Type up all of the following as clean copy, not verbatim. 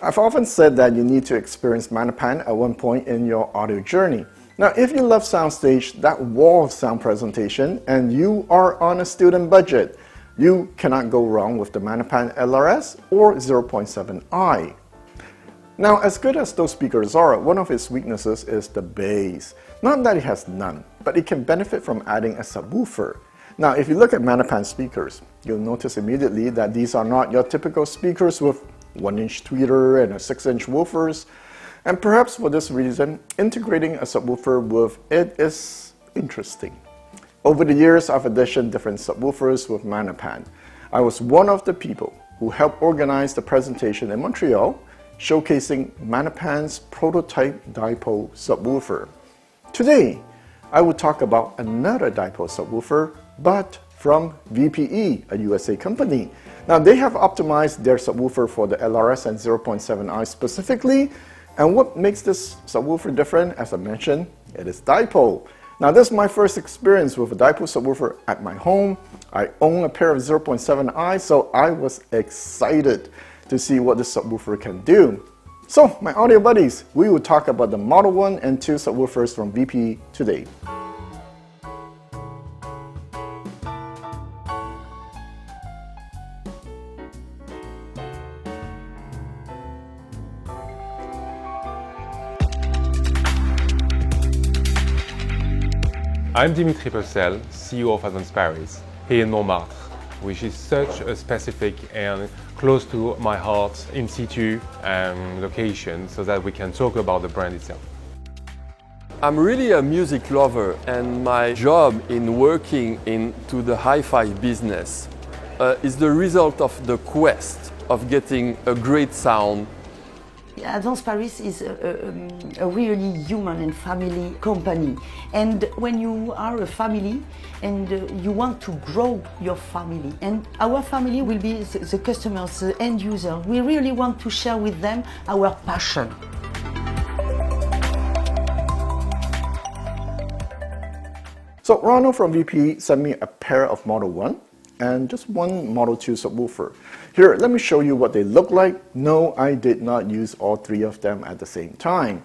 I've often said that you need to experience Manapan at one point in your audio journey. Now, if you love soundstage, that wall of sound presentation, and you are on a student budget, you cannot go wrong with the Manapan LRS or 0.7i. Now, as good as those speakers are, one of its weaknesses is the bass. Not that it has none, but it can benefit from adding a subwoofer. Now, if you look at Manapan speakers, you'll notice immediately that these are not your typical speakers with 1-inch tweeter and a 6-inch woofers. And perhaps for this reason, integrating a subwoofer with it is interesting. Over the years, I've auditioned different subwoofers with Manapan. I was one of the people who helped organize the presentation in Montreal, showcasing Manapan's prototype dipole subwoofer. Today, I will talk about another dipole subwoofer, but from VPE, a USA company. Now, they have optimized their subwoofer for the LRS and 0.7i specifically, and what makes this subwoofer different, as I mentioned, it is dipole. Now, this is my first experience with a dipole subwoofer at my home. I own a pair of 0.7i, so I was excited to see what this subwoofer can do. So, my audio buddies, we will talk about the Model 1 and 2 subwoofers from VPE today. I'm Dimitri Purcell, CEO of Advanced Paris, here in Montmartre, which is such a specific and close to my heart in situ location so that we can talk about the brand itself. I'm really a music lover, and my job in working into the hi-fi business is the result of the quest of getting a great sound. Advanced Paris is a really human and family company, and when you are a family and you want to grow your family, and our family will be the customers, the end user, we really want to share with them our passion. So Ronald from VPE sent me a pair of Model 1 and just one Model 2 subwoofer. Here, let me show you what they look like. No, I did not use all three of them at the same time.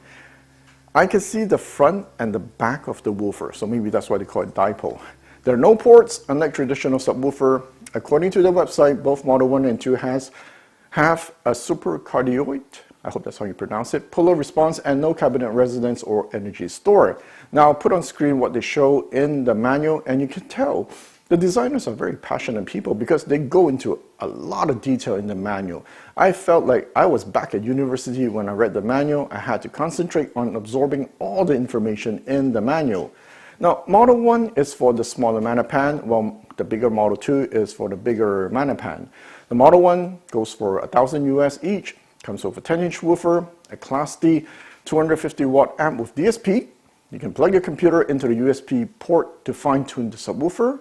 I can see the front and the back of the woofer, so maybe that's why they call it dipole. There are no ports, unlike traditional subwoofer. According to the website, both Model 1 and 2 have a supercardioid, I hope that's how you pronounce it, polar response, and no cabinet resonance or energy store. Now, I'll put on screen what they show in the manual, and you can tell the designers are very passionate people because they go into a lot of detail in the manual. I felt like I was back at university when I read the manual. I had to concentrate on absorbing all the information in the manual. Now, Model 1 is for the smaller Manapan, while the bigger Model 2 is for the bigger Manapan. The Model 1 goes for $1,000 US each, comes with a 10-inch woofer, a Class D 250-watt amp with DSP. You can plug your computer into the USB port to fine-tune the subwoofer.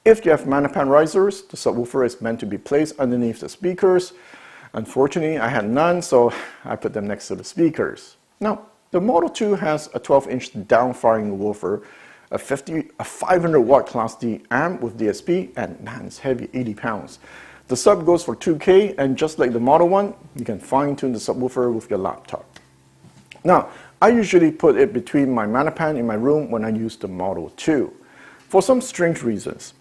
If you have Manapan risers, the subwoofer is meant to be placed underneath the speakers. Unfortunately, I had none, so I put them next to the speakers. Now, the Model 2 has a 12-inch down-firing woofer, a 500-watt Class D amp with DSP, and man, it's heavy, 80 pounds. The sub goes for 2K, and just like the Model 1, you can fine-tune the subwoofer with your laptop. Now, I usually put it between my Manapan in my room when I use the Model 2. For some strange reasons,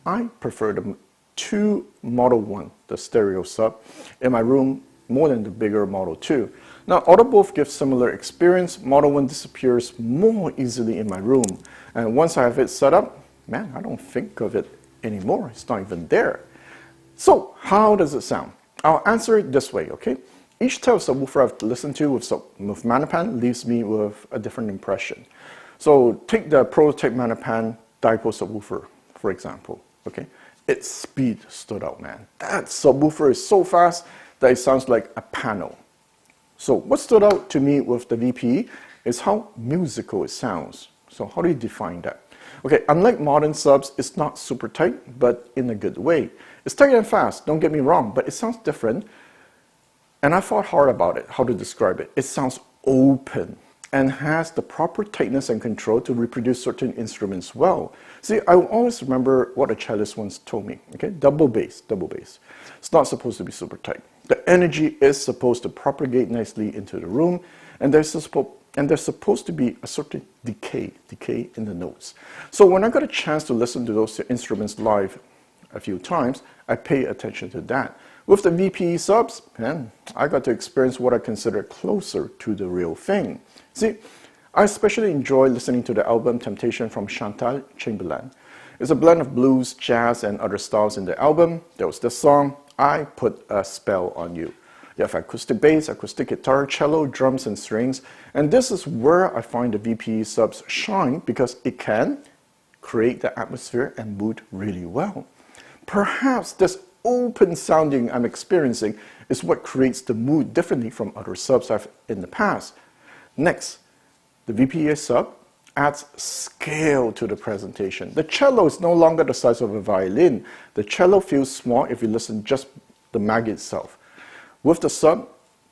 I prefer the 2 Model 1, the stereo sub, in my room more than the bigger Model 2. Now, although both give similar experience, Model 1 disappears more easily in my room. And once I have it set up, man, I don't think of it anymore. It's not even there. So, how does it sound? I'll answer it this way, okay? Each type of subwoofer I've listened to with Manapan leaves me with a different impression. So, take the prototype Manapan dipole subwoofer, for example. Okay, its speed stood out, man. That subwoofer is so fast that it sounds like a panel. So what stood out to me with the VPE is how musical it sounds. So how do you define that? Okay, unlike modern subs, it's not super tight, but in a good way. It's tight and fast, don't get me wrong, but it sounds different. And I thought hard about it, how to describe it. It sounds open and has the proper tightness and control to reproduce certain instruments well. See, I will always remember what a cellist once told me, okay? Double bass. It's not supposed to be super tight. The energy is supposed to propagate nicely into the room, and there's supposed to be a certain decay in the notes. So when I got a chance to listen to those instruments live a few times, I pay attention to that. With the VPE subs, man, I got to experience what I consider closer to the real thing. See, I especially enjoy listening to the album Temptation from Chantal Chamberlain. It's a blend of blues, jazz, and other styles in the album. There was this song, I Put a Spell on You. You have acoustic bass, acoustic guitar, cello, drums, and strings. And this is where I find the VPE subs shine because it can create the atmosphere and mood really well. Perhaps this open sounding I'm experiencing is what creates the mood differently from other subs I've in the past. Next, the VPE sub adds scale to the presentation. The cello is no longer the size of a violin. The cello feels small if you listen just the mag itself. With the sub,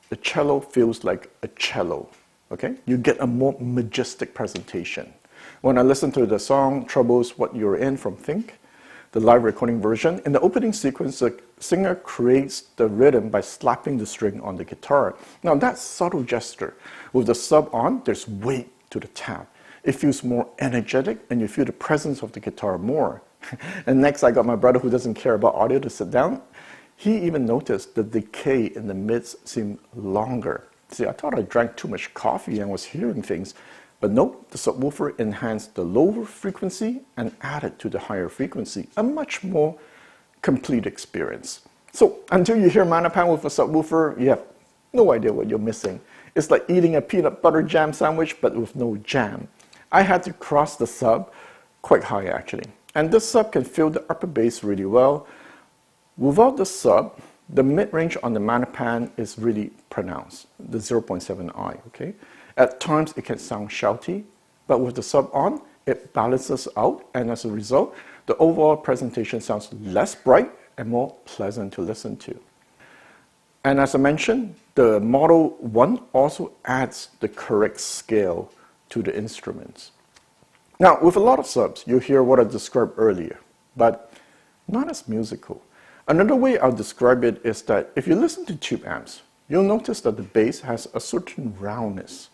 the cello feels like a cello, okay? You get a more majestic presentation. When I listen to the song Trouble's What You're In from Think, the live recording version, in the opening sequence, the singer creates the rhythm by slapping the string on the guitar. Now that's subtle gesture. With the sub on, there's weight to the tap. It feels more energetic and you feel the presence of the guitar more. And next I got my brother who doesn't care about audio to sit down. He even noticed the decay in the mids seemed longer. See, I thought I drank too much coffee and was hearing things. But nope, the subwoofer enhanced the lower frequency and added to the higher frequency, a much more complete experience. So until you hear Manapan with a subwoofer, you have no idea what you're missing. It's like eating a peanut butter jam sandwich, but with no jam. I had to cross the sub quite high actually. And this sub can fill the upper bass really well. Without the sub, the mid-range on the Manapan is really pronounced, the 0.7i, okay? At times it can sound shouty, but with the sub on, it balances out, and as a result, the overall presentation sounds less bright and more pleasant to listen to. And as I mentioned, the Model 1 also adds the correct scale to the instruments. Now, with a lot of subs, you'll hear what I described earlier, but not as musical. Another way I'll describe it is that if you listen to tube amps, you'll notice that the bass has a certain roundness.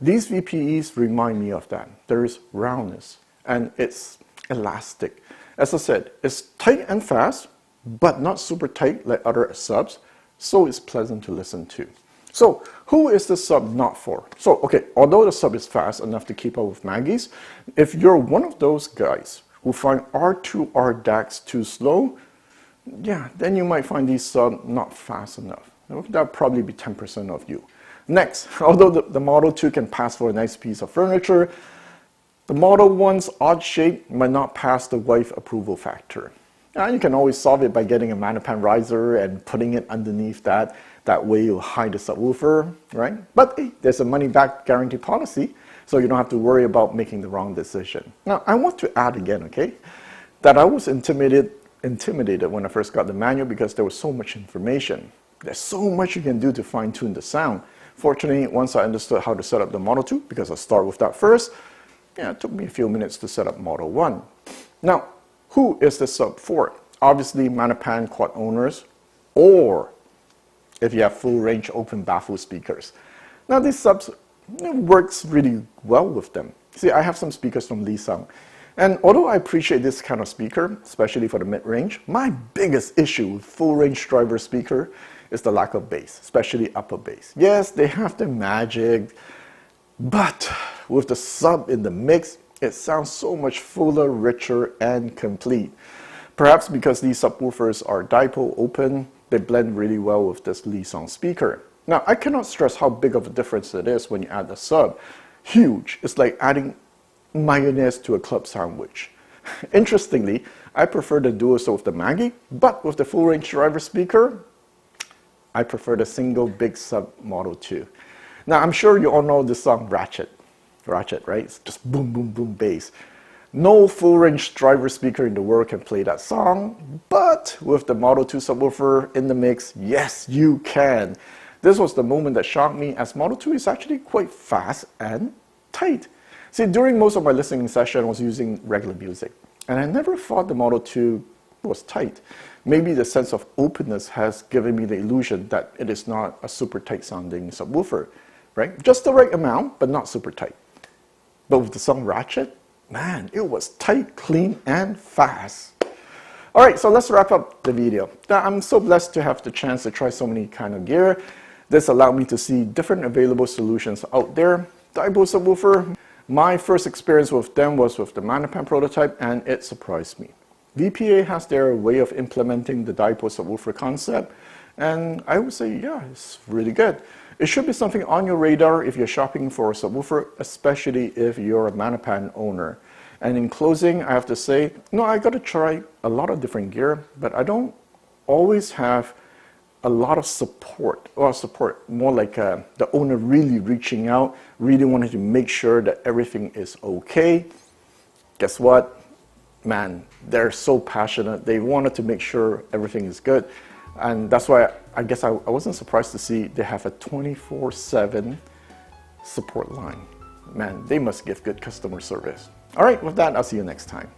These VPEs remind me of that. There is roundness and it's elastic. As I said, it's tight and fast, but not super tight like other subs, so it's pleasant to listen to. So who is this sub not for? So okay, although the sub is fast enough to keep up with Maggie's, if you're one of those guys who find R2R DACs too slow, yeah, then you might find these sub not fast enough. That'll probably be 10% of you. Next, although the Model 2 can pass for a nice piece of furniture, the Model 1's odd shape might not pass the wife approval factor. Now, you can always solve it by getting a Manapan riser and putting it underneath that. That way you'll hide the subwoofer, right? But hey, there's a money-back guarantee policy, so you don't have to worry about making the wrong decision. Now, I want to add again, okay, that I was intimidated when I first got the manual because there was so much information. There's so much you can do to fine-tune the sound. Fortunately, once I understood how to set up the Model 2, because I started with that first, yeah, it took me a few minutes to set up Model 1. Now, who is this sub for? Obviously, Manapan quad owners, or if you have full-range open baffle speakers. Now, these subs, it works really well with them. See, I have some speakers from Lee-Sung, and although I appreciate this kind of speaker, especially for the mid-range, my biggest issue with full-range driver speaker is the lack of bass, especially upper bass. Yes, they have the magic, but with the sub in the mix, it sounds so much fuller, richer, and complete. Perhaps because these subwoofers are dipole open, they blend really well with this Lee-Sung speaker. Now, I cannot stress how big of a difference it is when you add the sub. Huge. It's like adding mayonnaise to a club sandwich. Interestingly, I prefer the dual sub with the Maggie, but with the full-range driver speaker, I prefer the single big sub Model 2. Now, I'm sure you all know this song Ratchet, right? It's just boom, boom, boom bass. No full-range driver speaker in the world can play that song, but with the Model 2 subwoofer in the mix, yes, you can. This was the moment that shocked me, as Model 2 is actually quite fast and tight. See, during most of my listening session, I was using regular music, and I never thought the Model 2 was tight. maybe the sense of openness has given me the illusion that it is not a super tight sounding subwoofer, right? Just the right amount, but not super tight. But with the song Ratchet, man, it was tight, clean, and fast. All right, so let's wrap up the video. Now, I'm so blessed to have the chance to try so many kind of gear. This allowed me to see different available solutions out there. Dipole subwoofer, my first experience with them was with the Manapan prototype, and it surprised me. VPA has their way of implementing the dipole subwoofer concept, and I would say, yeah, it's really good. It should be something on your radar if you're shopping for a subwoofer, especially if you're a Manapan owner. And in closing, I have to say, I got to try a lot of different gear, but I don't always have a lot of support, more like the owner really reaching out, really wanting to make sure that everything is okay. Guess what? Man, they're so passionate. They wanted to make sure everything is good. And that's why I guess I wasn't surprised to see they have a 24/7 support line. Man, they must give good customer service. All right, with that, I'll see you next time.